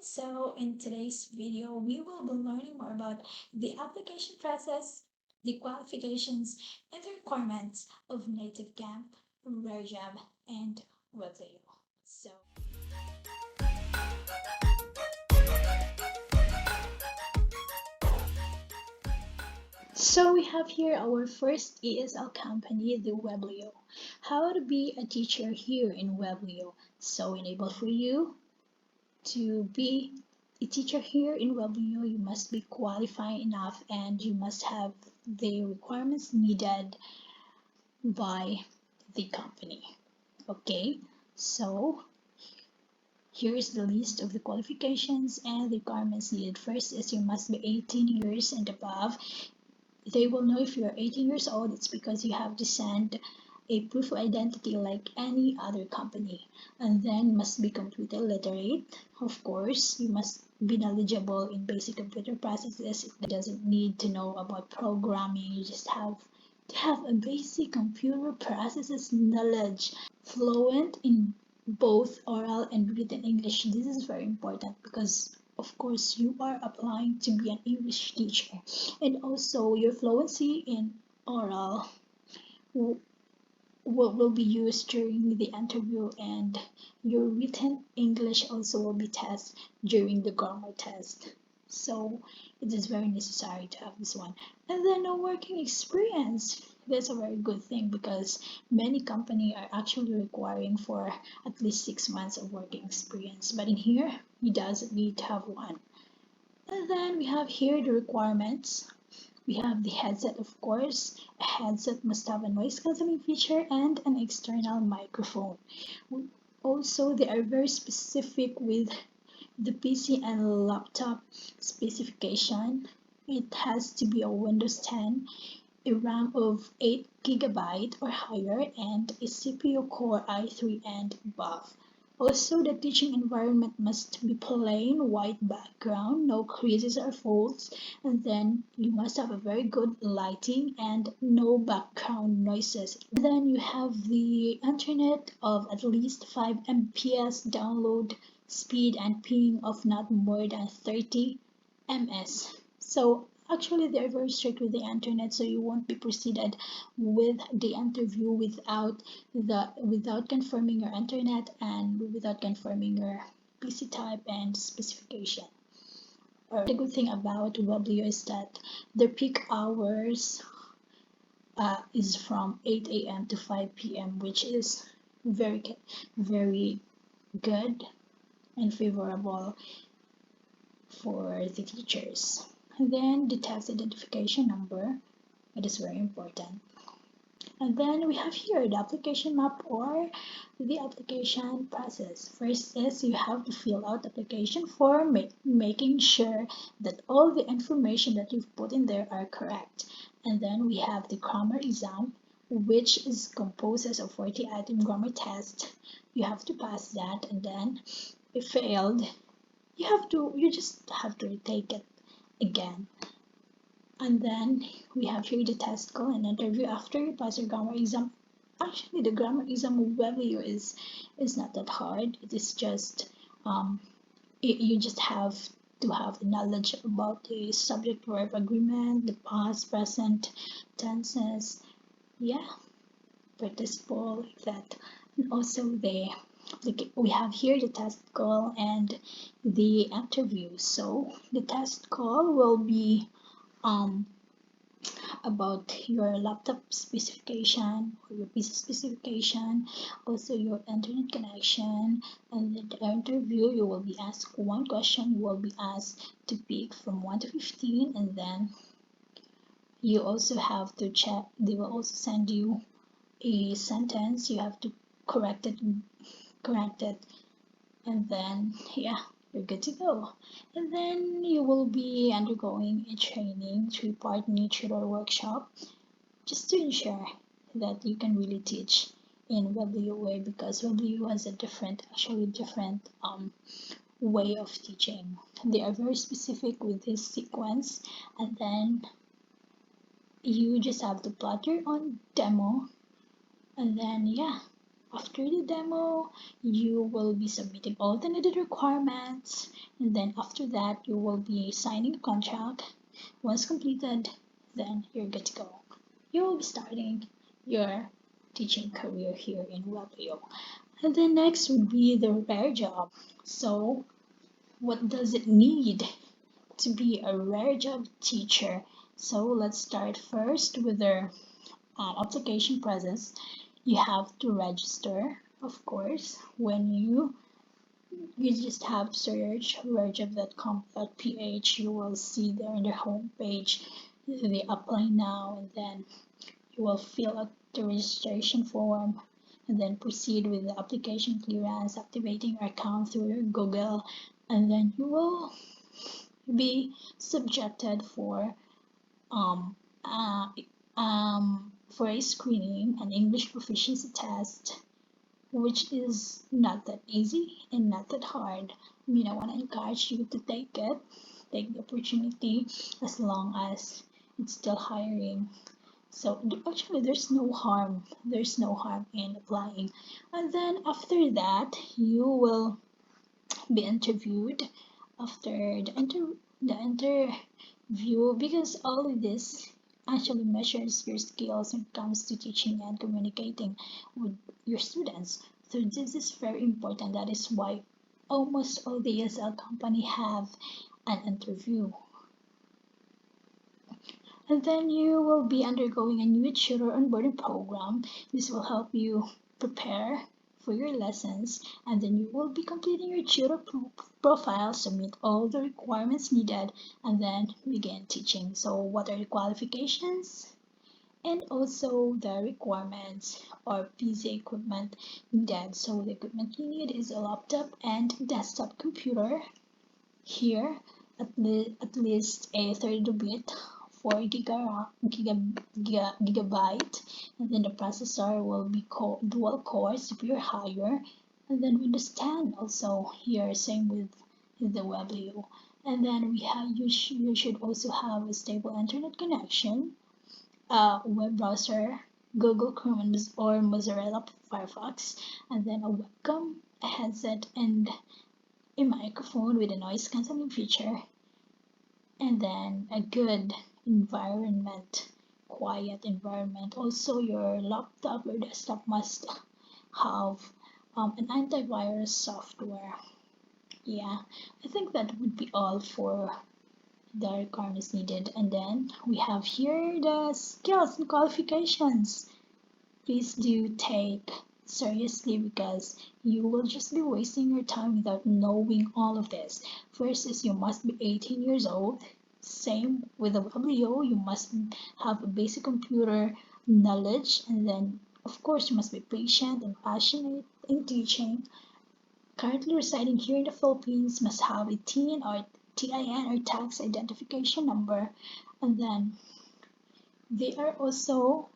So in today's video, we will be learning more about the application process, the qualifications, and the requirements of Native Camp, rarejob, and Weblio. So we have here our first ESL company, the Weblio. How to be a teacher here in Weblio. So enable for you to be a teacher here in Weblio, you must be qualified enough and you must have the requirements needed by the company. Okay, so here is the list of the qualifications and the requirements needed. First is you must be 18 years and above. They will know if you're 18 years old. It's because you have to send a proof of identity like any other company. And then must be computer literate. Of course, you must be knowledgeable in basic computer processes. It doesn't need to know about programming. You just have to have a basic computer processes knowledge, fluent in both oral and written English. This is very important because of course you are applying to be an English teacher, and also your fluency in oral will be used during the interview, and your written English also will be tested during the grammar test. So it is very necessary to have this one. And then a working experience. That's a very good thing because many companies are actually requiring for at least 6 months of working experience. But in here, he doesn't need to have one. And then we have here the requirements. We have the headset, of course. A headset must have a noise cancelling feature and an external microphone. Also, they are very specific with the PC and laptop specification. It has to be a Windows 10, a RAM of 8 GB or higher, and a CPU Core i3 and above. Also, the teaching environment must be plain white background, no creases or folds, and then you must have a very good lighting and no background noises. And then you have the internet of at least 5 Mbps download speed and ping of not more than 30 ms. So actually they're very strict with the internet, so you won't be proceeded with the interview without confirming your internet and without confirming your PC type and specification. The good thing about Weblio is that their peak hours is from 8 a.m. to 5 p.m., which is very good and favorable for the teachers. And then the tax identification number, it is very important. And then we have here the application map or the application process. First is you have to fill out application form, making sure that all the information that you've put in there are correct. And then we have the grammar exam, which is composed of 40-item grammar test. You have to pass that, and then if failed, you just have to retake it again. And then we have here the test call and interview after you pass your grammar exam. Actually, the grammar exam of Weblio is not that hard. It is just you just have to have the knowledge about the subject verb agreement, the past, present tenses, yeah, participle, like that. And also we have here the test call and the interview. So the test call will be about your laptop specification or your PC specification, also your internet connection, and in the interview you will be asked one question. You will be asked to pick from 1 to 15, and then you also have to check. They will also send you a sentence. You have to correct it, and then yeah, you're good to go. And then you will be undergoing a training, 3-part nature workshop, just to ensure that you can really teach in Weblio way, because Weblio has a different way of teaching. They are very specific with this sequence, and then you just have to plot your own demo, and then yeah, after the demo, you will be submitting all the needed requirements, and then after that you will be signing a contract. Once completed, then you're good to go. You will be starting your teaching career here in Weblio. And then next would be the rare job. So what does it need to be a rare job teacher? So let's start first with the application process. You have to register, of course. When you just have to search rarejob.com.ph, you will see there in the home page the apply now, and then you will fill out the registration form and then proceed with the application clearance, activating your account through your Google, and then you will be subjected um, uh, for a screening, an English proficiency test, which is not that easy and not that hard. I mean, I want to encourage you to take it, take the opportunity as long as it's still hiring. So actually, There's no harm in applying. And then after that, you will be interviewed after the interview, because all of this actually measures your skills when it comes to teaching and communicating with your students. So this is very important. That is why almost all the ESL company have an interview. And then you will be undergoing a new tutor onboarding program. This will help you prepare for your lessons, and then you will be completing your tutor profile, submit all the requirements needed, and then begin teaching. So what are the qualifications? And also the requirements or PC equipment needed. So the equipment you need is a laptop and desktop computer. Here, at least a 32-bit 4 gigabyte, and then the processor will be dual core, CPU higher, and then Windows 10 also here, same with the Weblio. And then you should also have a stable internet connection, web browser, Google Chrome or Mozilla Firefox, and then a webcam, a headset, and a microphone with a noise cancelling feature, and then a good environment, quiet environment. Also, your laptop or desktop must have an antivirus software. Yeah, I think that would be all for the requirements needed. And then we have here the skills and qualifications. Please do take seriously, because you will just be wasting your time without knowing all of this. First is you must be 18 years old. Same with the Weblio, you must have a basic computer knowledge, and then of course you must be patient and passionate in teaching. Currently residing here in the Philippines, must have a TIN or TIN or tax identification number, and then they are also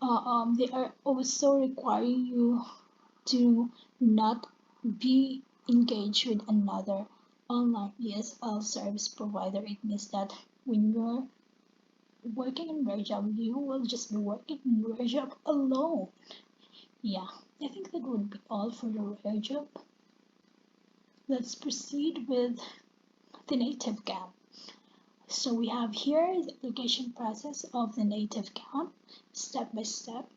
requiring you to not be engaged with another online ESL service provider. It means that when you're working in rarejob, you will just be working in rarejob alone. Yeah, I think that would be all for the rarejob. Let's proceed with the native camp. So we have here the application process of the native camp, step by step.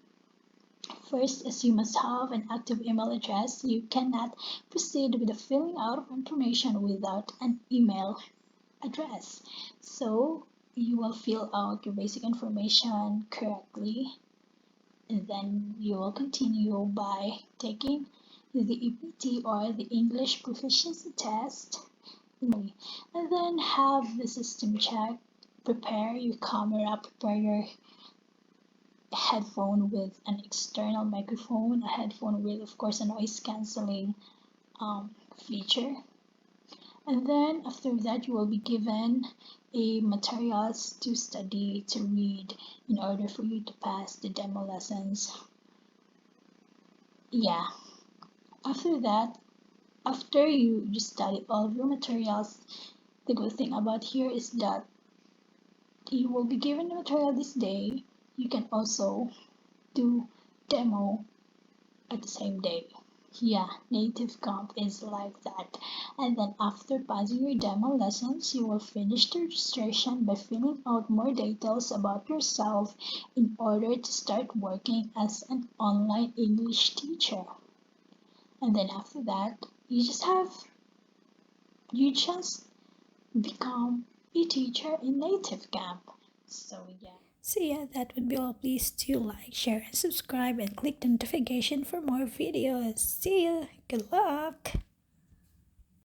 First, as you must have an active email address, you cannot proceed with the filling out of information without an email address. So you will fill out your basic information correctly, and then you will continue by taking the EPT or the English proficiency test, and then have the system check, prepare your camera, prepare your headphone with an external microphone, a headphone with, of course, a noise cancelling feature. And then after that, you will be given a materials to study, to read, in order for you to pass the demo lessons. Yeah. After that, after you study all of your materials, the good thing about here is that you will be given the material this day. You can also do demo at the same day. Yeah, native camp is like that. And then after passing your demo lessons, you will finish the registration by filling out more details about yourself in order to start working as an online English teacher. And then after that, you just become a teacher in native camp. So yeah. So yeah, that would be all. Please do like, share, and subscribe, and click the notification for more videos. See ya. Good luck.